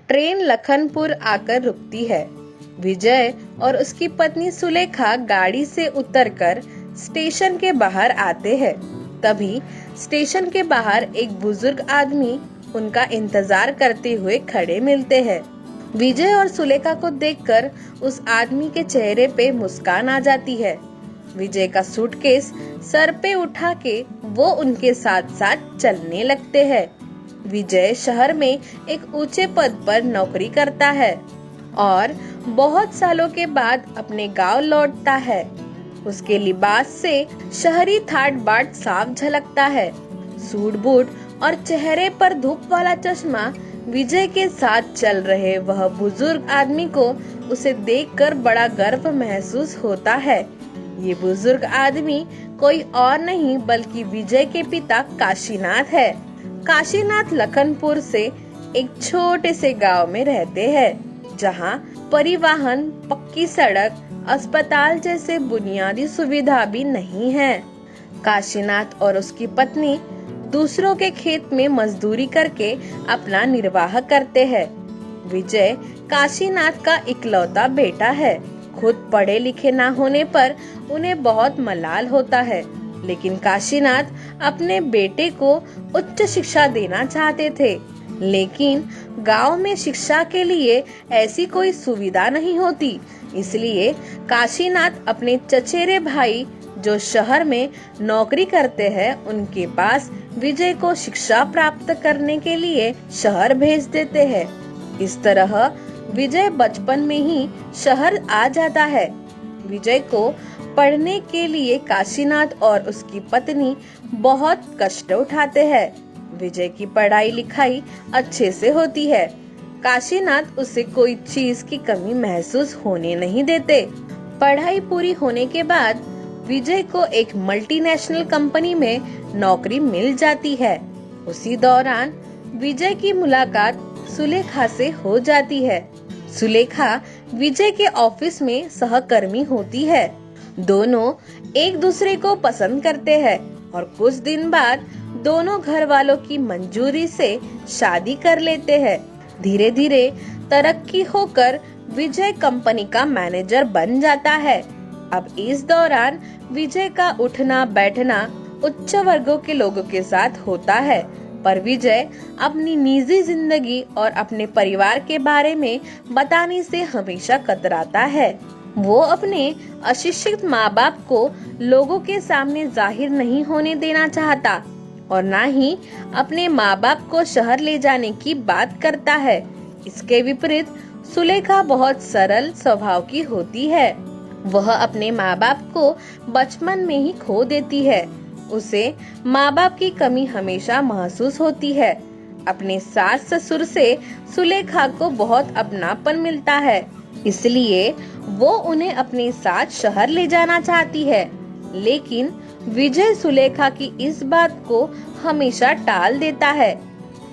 Train Lakhanpur आकर रुकती है। विजय और उसकी पत्नी सुलेखा गाड़ी से उतरकर स्टेशन के बाहर आते हैं। तभी स्टेशन के बाहर एक बुजुर्ग आदमी उनका इंतजार करते हुए खड़े मिलते हैं। विजय और सुलेखा को देखकर उस आदमी के चेहरे पे मुस्कान आ जाती है। विजय का सूटकेस सर पे उठा के वो उनके साथ साथ चलने लगते हैं। विजय शहर में एक ऊंचे पद पर नौकरी करता है और बहुत सालों के बाद अपने गांव लौटता है। उसके लिबास से शहरी ठाट बाट साफ झलकता है। सूट बूट और चेहरे पर धूप वाला चश्मा विजय के साथ चल रहे वह बुजुर्ग आदमी को उसे देखकर बड़ा गर्व महसूस होता है। ये बुजुर्ग आदमी कोई और नहीं बल्कि विजय के पिता काशीनाथ है। काशीनाथ लखनपुर से एक छोटे से गांव में रहते हैं, जहां परिवहन, पक्की सड़क, अस्पताल जैसे बुनियादी सुविधा भी नहीं है। काशीनाथ और उसकी पत्नी दूसरों के खेत में मजदूरी करके अपना निर्वाह करते हैं। विजय काशीनाथ का इकलौता बेटा है। खुद पढ़े लिखे ना होने पर उन्हें बहुत मलाल होता है, लेकिन काशीनाथ अपने बेटे को उच्च शिक्षा देना चाहते थे। लेकिन गांव में शिक्षा के लिए ऐसी कोई सुविधा नहीं होती, इसलिए काशीनाथ अपने चचेरे भाई जो शहर में नौकरी करते हैं उनके पास विजय को शिक्षा प्राप्त करने के लिए शहर भेज देते हैं। इस तरह विजय बचपन में ही शहर आ जाता है। विजय को पढ़ने के लिए काशीनाथ और उसकी पत्नी बहुत कष्ट उठाते हैं। विजय की पढ़ाई लिखाई अच्छे से होती है। काशीनाथ उसे कोई चीज की कमी महसूस होने नहीं देते। पढ़ाई पूरी होने के बाद विजय को एक मल्टीनेशनल कंपनी में नौकरी मिल जाती है। उसी दौरान विजय की मुलाकात सुलेखा से हो जाती है। सुलेखा विजय के ऑफिस में सहकर्मी होती है। दोनों एक दूसरे को पसंद करते हैं और कुछ दिन बाद दोनों घर वालों की मंजूरी से शादी कर लेते हैं। धीरे धीरे तरक्की होकर विजय कंपनी का मैनेजर बन जाता है। अब इस दौरान विजय का उठना बैठना उच्च वर्गों के लोगों के साथ होता है, पर विजय अपनी निजी जिंदगी और अपने परिवार के बारे में बताने से हमेशा कतराता है। वो अपने अशिक्षित माँ बाप को लोगों के सामने जाहिर नहीं होने देना चाहता और ना ही अपने माँ बाप को शहर ले जाने की बात करता है। इसके विपरीत सुलेखा बहुत सरल स्वभाव की होती है। वह अपने माँ बाप को बचपन में ही खो देती है। उसे माँ बाप की कमी हमेशा महसूस होती है। अपने सास ससुर से सुलेखा को बहुत अपनापन मिलता है, इसलिए वो उन्हें अपने साथ शहर ले जाना चाहती है। लेकिन विजय सुलेखा की इस बात को हमेशा टाल देता है।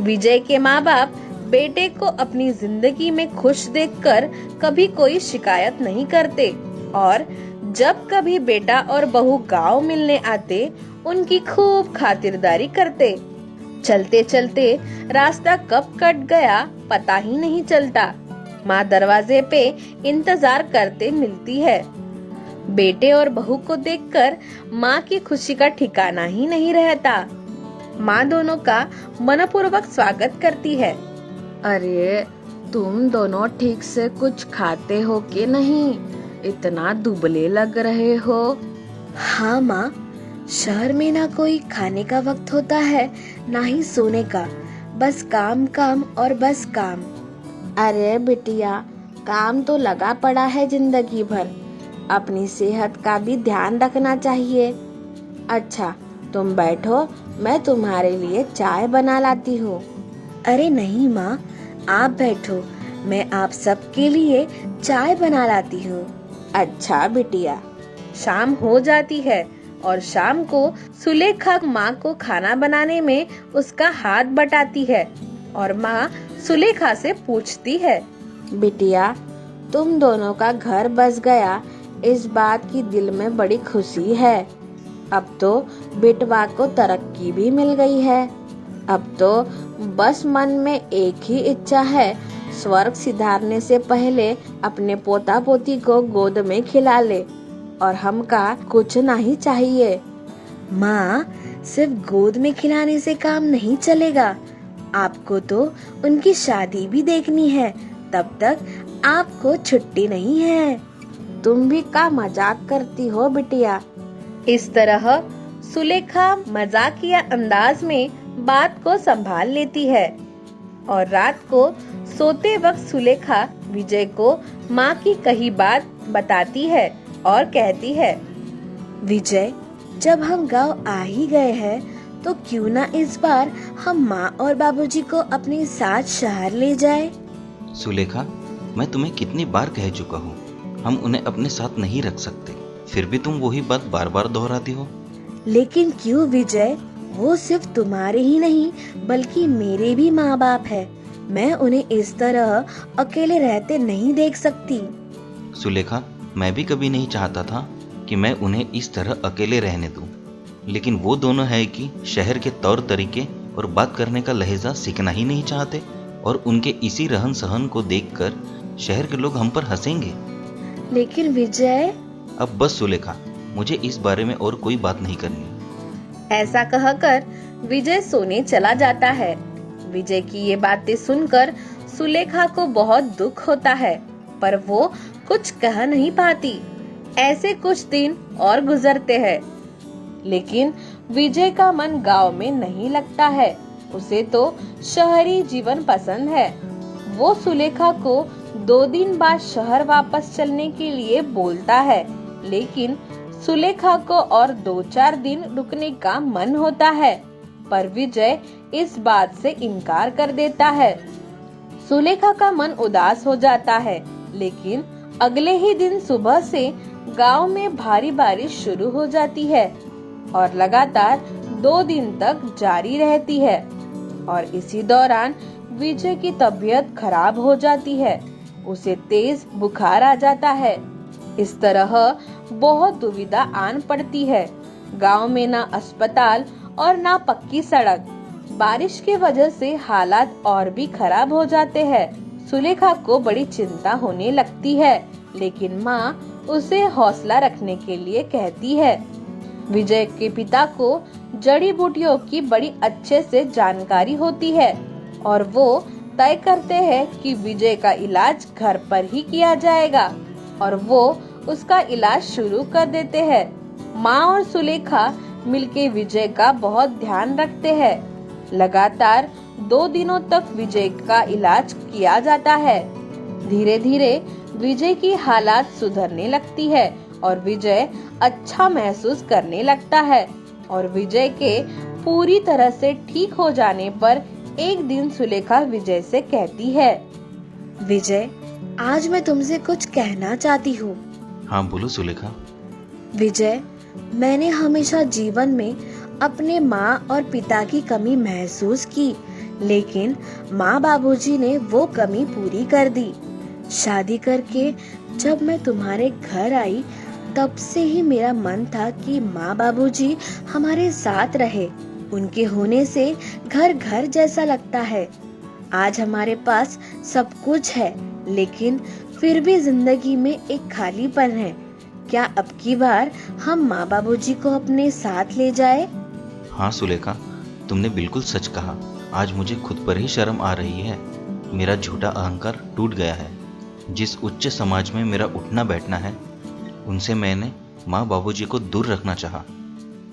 विजय के माँ बाप बेटे को अपनी जिंदगी में खुश देखकर कभी कोई शिकायत नहीं करते और जब कभी बेटा और बहू गांव मिलने आते उनकी खूब खातिरदारी करते। चलते चलते रास्ता कब कट गया पता ही नहीं चलता। माँ दरवाजे पे इंतजार करते मिलती है। बेटे और बहू को देखकर माँ की खुशी का ठिकाना ही नहीं रहता। माँ दोनों का मनपूर्वक स्वागत करती है। अरे तुम दोनों ठीक से कुछ खाते हो कि नहीं? इतना दुबले लग रहे हो। हाँ माँ, शहर में ना कोई खाने का वक्त होता है ना ही सोने का, बस काम काम और बस काम। अरे बिटिया, काम तो लगा पड़ा है जिंदगी भर, अपनी सेहत का भी ध्यान रखना चाहिए। अच्छा तुम बैठो, मैं तुम्हारे लिए चाय बना लाती हूँ। अरे नहीं माँ, आप बैठो, मैं आप सबके लिए चाय बना लाती हूँ। अच्छा बिटिया। शाम हो जाती है और शाम को सुलेखा माँ को खाना बनाने में उसका हाथ बटाती है और माँ सुलेखा से पूछती है, बिटिया तुम दोनों का घर बस गया, इस बात की दिल में बड़ी खुशी है। अब तो बेटवा को तरक्की भी मिल गई है। अब तो बस मन में एक ही इच्छा है, स्वर्ग सिधारने से पहले अपने पोता पोती को गोद में खिला ले, और हमका कुछ नहीं चाहिए। माँ, सिर्फ गोद में खिलाने से काम नहीं चलेगा। आपको तो उनकी शादी भी देखनी है, तब तक आपको छुट्टी नहीं है। तुम भी का मजाक करती हो बिटिया? इस तरह सुलेखा मजाकिया अंदाज में बात को संभाल लेती है और रात को सोते वक्त सुलेखा विजय को माँ की कही बात बताती है और कहती है, विजय, जब हम गांव आ ही गए हैं तो क्यों ना इस बार हम माँ और बाबूजी को अपने साथ शहर ले जाए। सुलेखा, मैं तुम्हें कितनी बार कह चुका हूँ, हम उन्हें अपने साथ नहीं रख सकते, फिर भी तुम वही बात बार बार दोहराती हो। लेकिन क्यों विजय, वो सिर्फ तुम्हारे ही नहीं बल्कि मेरे भी माँ बाप है। मैं उन्हें इस तरह अकेले रहते नहीं देख सकती। सुलेखा, मैं भी कभी नहीं चाहता था कि मैं उन्हें इस तरह अकेले रहने दूं, लेकिन वो दोनों है कि शहर के तौर तरीके और बात करने का लहजा सीखना ही नहीं चाहते, और उनके इसी रहन सहन को देखकर शहर के लोग हम पर हंसेंगे। लेकिन विजय। अब बस सुलेखा, मुझे इस बारे में और कोई बात नहीं करनी। ऐसा कहकर विजय सोने चला जाता है। विजय की ये बातें सुनकर सुलेखा को बहुत दुख होता है, पर वो कुछ कह नहीं पाती। ऐसे कुछ दिन और गुजरते हैं, लेकिन विजय का मन गांव में नहीं लगता है। उसे तो शहरी जीवन पसंद है। वो सुलेखा को 2 दिन बाद शहर वापस चलने के लिए बोलता है, लेकिन सुलेखा को और 2-4 दिन रुकने का मन होता है, पर विजय इस बात से इनकार कर देता है। सुलेखा का मन उदास हो जाता है, लेकिन अगले ही दिन सुबह से गांव में भारी बारिश शुरू हो जाती है और लगातार 2 दिन तक जारी रहती है। और इसी दौरान विजय की तबीयत खराब हो जाती है। उसे तेज बुखार आ जाता है। इस तरह बहुत दुविधा आन पड़ती है। गांव में ना अस्पताल और ना पक्की सड़क। बारिश की वजह से हालात और भी खराब हो जाते हैं। सुलेखा को बड़ी चिंता होने लगती है, लेकिन माँ उसे हौसला रखने के लिए कहती है। विजय के पिता को जड़ी बूटियों की बड़ी अच्छे से जानकारी होती है और वो तय करते हैं कि विजय का इलाज घर पर ही किया जाएगा, और वो उसका इलाज शुरू कर देते हैं। माँ और सुलेखा मिलके विजय का बहुत ध्यान रखते हैं। लगातार 2 दिनों तक विजय का इलाज किया जाता है। धीरे धीरे विजय की हालात सुधरने लगती है और विजय अच्छा महसूस करने लगता है। और विजय के पूरी तरह से ठीक हो जाने पर एक दिन सुलेखा विजय से कहती है, विजय, आज मैं तुमसे कुछ कहना चाहती हूँ। हाँ बोलो सुलेखा। विजय, मैंने हमेशा जीवन में अपने माँ और पिता की कमी महसूस की, लेकिन माँ बाबूजी ने वो कमी पूरी कर दी। शादी करके जब मैं तुम्हारे घर आई, तब से ही मेरा मन था कि माँ बाबूजी हमारे साथ रहे। उनके होने से घर घर जैसा लगता है। आज हमारे पास सब कुछ है, लेकिन फिर भी जिंदगी में एक खालीपन है। क्या अब की बार हम माँ बाबूजी को अपने साथ ले जाए? हाँ सुलेखा, तुमने बिल्कुल सच कहा। आज मुझे खुद पर ही शर्म आ रही है। मेरा झूठा अहंकार टूट गया है। जिस उच्च समाज में मेरा उठना बैठना है, उनसे मैंने माँ बाबूजी को दूर रखना चाहा।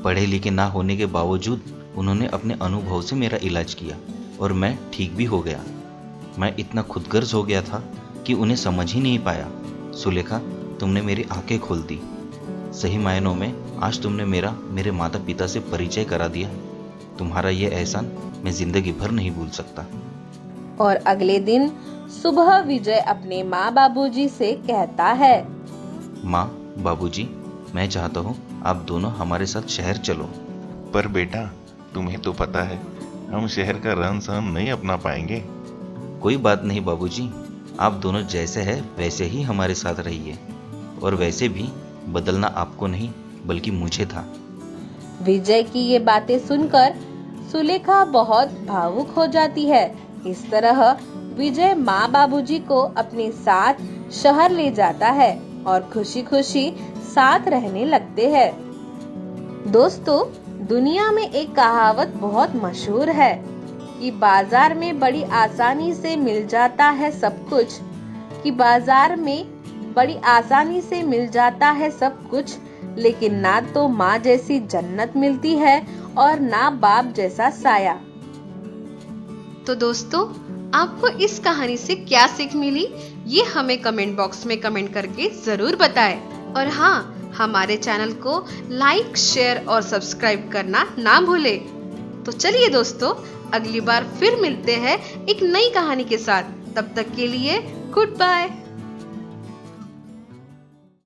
पढ़े लिखे ना होने के बावजूद उन्होंने अपने अनुभव से मेरा इलाज किया और मैं ठीक भी हो गया। मैं इतना खुदगर्ज हो गया था कि उन्हें समझ ही नहीं पाया। सुलेखा, तुमने मेरी आंखें खोल दी। सही मायनों में आज तुमने मेरे माता पिता से परिचय करा दिया। तुम्हारा ये एहसान मैं जिंदगी भर नहीं भूल सकता। और अगले दिन सुबह विजय अपने माँ बाबूजी से कहता है, माँ बाबूजी, मैं चाहता हूँ आप दोनों हमारे साथ शहर चलो। पर बेटा, तुम्हें तो पता है हम शहर का रहन सहन नहीं अपना पाएंगे। कोई बात नहीं बाबूजी, आप दोनों जैसे हैं वैसे ही हमारे साथ रहिए। और वैसे भी बदलना आपको नहीं बल्कि मुझे था। विजय की ये बातें सुनकर सुलेखा बहुत भावुक हो जाती है। इस तरह विजय माँ बाबूजी को अपने साथ शहर ले जाता है और खुशी खुशी साथ रहने लगते हैं। दोस्तों, दुनिया में एक कहावत बहुत मशहूर है कि बाजार में बड़ी आसानी से मिल जाता है सब कुछ, लेकिन ना तो माँ जैसी जन्नत मिलती है और ना बाप जैसा साया। तो दोस्तों, आपको इस कहानी से क्या सीख मिली, ये हमें कमेंट बॉक्स में कमेंट करके जरूर बताएं। और हाँ, हमारे चैनल को लाइक, शेयर और सब्सक्राइब करना ना भूलें। तो चलिए दोस्तों, अगली बार फिर मिलते हैं एक नई कहानी के साथ। तब तक के लिए गुड बाय।